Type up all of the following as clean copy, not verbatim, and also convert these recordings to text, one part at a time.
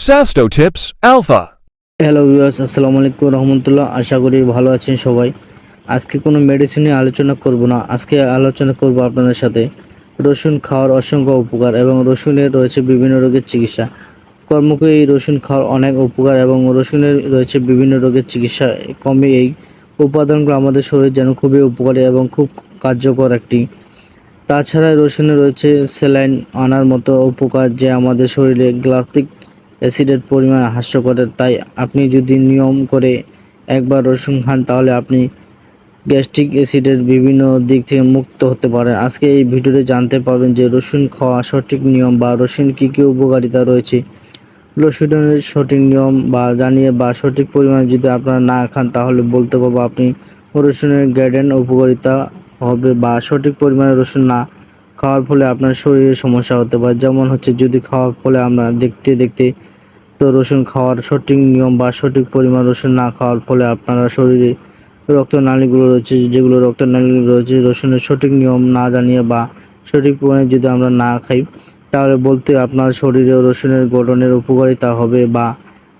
Sasto Tips Alpha. Hello viewers, আসসালামু আলাইকুম রহমতুল্লাহ। আশা করি ভালো আছেন সবাই। আজকে কোনো মেডিসিন নিয়ে আলোচনা করব না, আজকে আলোচনা করব আপনাদের সাথে রসুন খাওয়ার অসংখ্য উপকার এবং রসুনের রয়েছে বিভিন্ন রোগের চিকিৎসা। কর্মকে এই রসুন খাওয়ার অনেক উপকার এবং রসুনের রয়েছে বিভিন্ন রোগের চিকিৎসা। কমে এই উপাদানগুলো আমাদের শরীরের জন্য খুবই উপকারী এবং খুব কার্যকর একটি। তাছাড়া রসুনে রয়েছে স্যালাইন আনার মতো উপকার, যা আমাদের শরীরে গ্লাসিক অ্যাসিডের পরিমাণ হ্রাস করে। তাই আপনি যদি নিয়ম করে একবার রসুন খান তাহলে আপনি গ্যাস্ট্রিক অ্যাসিডের বিভিন্ন দিক থেকে মুক্ত হতে পারেন। আজকে এই ভিডিওতে জানতে পারবেন যে রসুন খাওয়া সঠিক নিয়ম বা রসুন কী কী উপকারিতা রয়েছে। রসুনের সঠিক নিয়ম বা জানিয়ে বা সঠিক পরিমাণে যদি আপনারা না খান তাহলে বলতে পারবো আপনি রসুনের গাইডেন উপকারিতা হবে বা সঠিক পরিমাণে রসুন না খাওয়ার ফলে আপনার শরীরে সমস্যা হতে পারে। যেমন হচ্ছে যদি খাওয়ার ফলে আমরা দেখতে দেখতে তো রসুন খাওয়ার সঠিক নিয়ম বা সঠিক পরিমাণ রসুন না খাওয়ার ফলে আপনারা শরীরে রক্তনালীগুলো রয়েছে, যেগুলো রক্তনালীগুলো রয়েছে রসুনের সঠিক নিয়ম না জানিয়ে বা সঠিক পরিমাণে যদি আমরা না খাই তাহলে বলতে আপনার শরীরে রসুনের গঠনের উপকারিতা হবে বা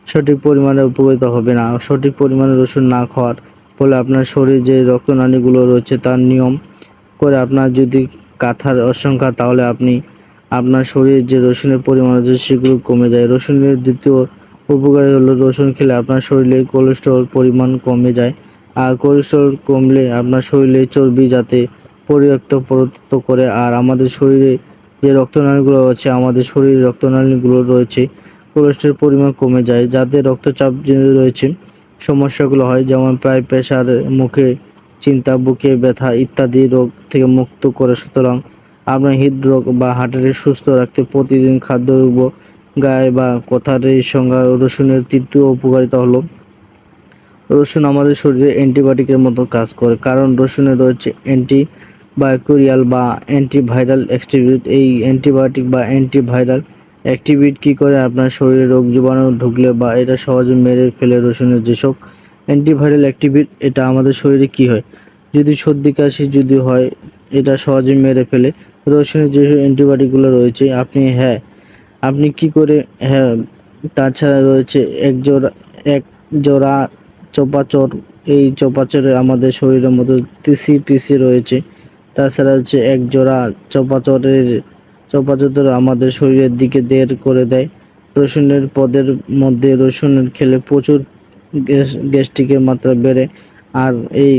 সঠিক পরিমাণে উপকারিতা হবে না। সঠিক পরিমাণে রসুন না খাওয়ার ফলে আপনার শরীরে যে রক্তনালীগুলো রয়েছে তার নিয়ম করে আপনার যদি কাথার অসংখ্যা তাহলে আপনি আপনার শরীরে যে রসুনের পরিমাণ আছে সেগুলো কমে যায়। রসুনের দ্বিতীয় উপকারী হলো রসুন খেলে আপনার শরীরে কোলেস্টেরল পরিমাণ কমে যায়। আর কোলেস্টেরল কমলে আপনার শরীরে চর্বি যাতে পরিরক্ত করে আর আমাদের শরীরে যে রক্তনালীগুলো আছে আমাদের শরীরে রক্তনালীগুলো রয়েছে কোলেস্টেরল পরিমাণ কমে যায়। যাদের রক্তচাপ যে রয়েছে সমস্যাগুলো হয়, যেমন প্রেসার, মুখে চিন্তা, বুকে ব্যথা ইত্যাদি রোগ থেকে মুক্ত করে। সুতরাং আপনার হৃদরোগ বা হার্টের সুস্থ রাখতে প্রতিদিন খাদ্য গায়ে বা কথার এই সংজ্ঞা। রসুনের তৃতীয় উপকারিতা হলো রসুন আমাদের শরীরে অ্যান্টিবায়োটিকের মতো কাজ করে, কারণ রসুনে রয়েছে অ্যান্টিবায়োটিক্যাল বা অ্যান্টিভাইরাল অ্যাক্টিভিটি। এই অ্যান্টিবায়োটিক বা অ্যান্টিভাইরাল অ্যাক্টিভিটি কী করে আপনার শরীরে রোগ জীবাণু ঢুকলে বা এটা সহজে মেরে ফেলে। রসুনের যেসব অ্যান্টিভাইরাল অ্যাক্টিভিটি এটা আমাদের শরীরে কী হয়, যদি সর্দি কাশি যদি হয় এটা সহজে মেরে ফেলে। রসুনের যে অ্যান্টিবায়োটিকগুলো রয়েছে আপনি কি করে তাছাড়া রয়েছে এক জোড়া চপাচর। এই চপাচরে আমাদের শরীরের মধ্যে পিসি রয়েছে। তাছাড়া হচ্ছে এক জোড়া চপাচর আমাদের শরীরের দিকে দের করে দেয়। রসুনের পদের মধ্যে রসুনের খেলে প্রচুর গ্যাস্ট্রিকের মাত্রা বেড়ে। আর এই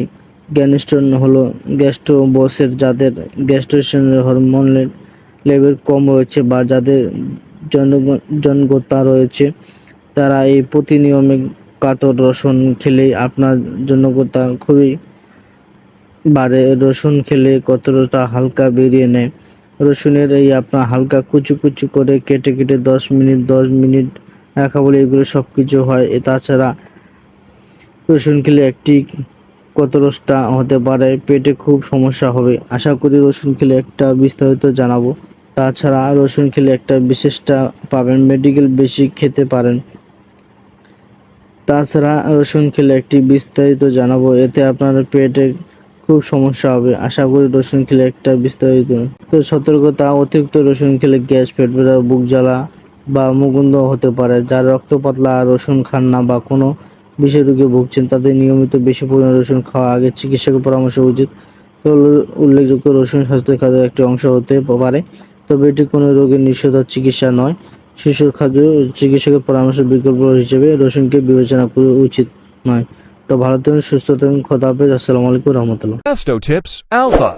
গ্যাস্ট্রন হলো গ্যাস্ট্রোবসের যাদের গ্যাস্ট্রেশনের হরমোন লেভেল কম রয়েছে বা যাদের জনগতা রয়েছে তারা এই প্রতি নিয়মে কাতর রসুন খেলে আপনার জনগতা খুবই বাড়ে। রসুন খেলে কতটা হালকা বেরিয়ে নেয়। রসুনের এই আপনার হালকা কুচি কুচি করে কেটে কেটে 10 মিনিট রাখা বলে এগুলো সব কিছু হয়। তাছাড়া রসুন খেলে একটি কতরসটা হতে পারে, পেটে খুব সমস্যা হবে। আশা করি রসুন খেলে একটা বিস্তারিত জানাবো। তাছাড়া রসুন খেলে একটা বিশেষটা পাবেন, মেডিকেল বেশি খেতে পারেন। তাছাড়া রসুন খেলে একটি বিস্তারিত জানাবো, এতে আপনার পেটে খুব সমস্যা হবে। আশা করি রসুন খেলে একটা বিস্তারিত। তো সতর্কতা, অতিরিক্ত রসুন খেলে গ্যাস, পেট ব্যথা, বুক জ্বালা বা মুখবন্ধ হতে পারে। যারা রক্ত পাতলা আর রসুন খান না বা কোনো বিশেষ রোগে ভুগছেন তাদের নিয়মিত বেশি পরিমাণে রসুন খাওয়া আগে চিকিৎসকের পরামর্শ উচিত। তো উল্লেখযোগ্য রসুন স্বাস্থ্য খাদ্যের একটি অংশ হতে পারে, তবে এটি কোনো রোগের নিষেধ চিকিৎসা নয়। শিশুর খাদ্য চিকিৎসকের পরামর্শের বিকল্প হিসেবে রসুনকে বিবেচনা করা উচিত নয়। তো ভালো থাকুন, সুস্থ থাকুন, খোদা হাফেজ, আসসালামু আলাইকুম রহমতুল্লাহ। Sasto Tips Alpha.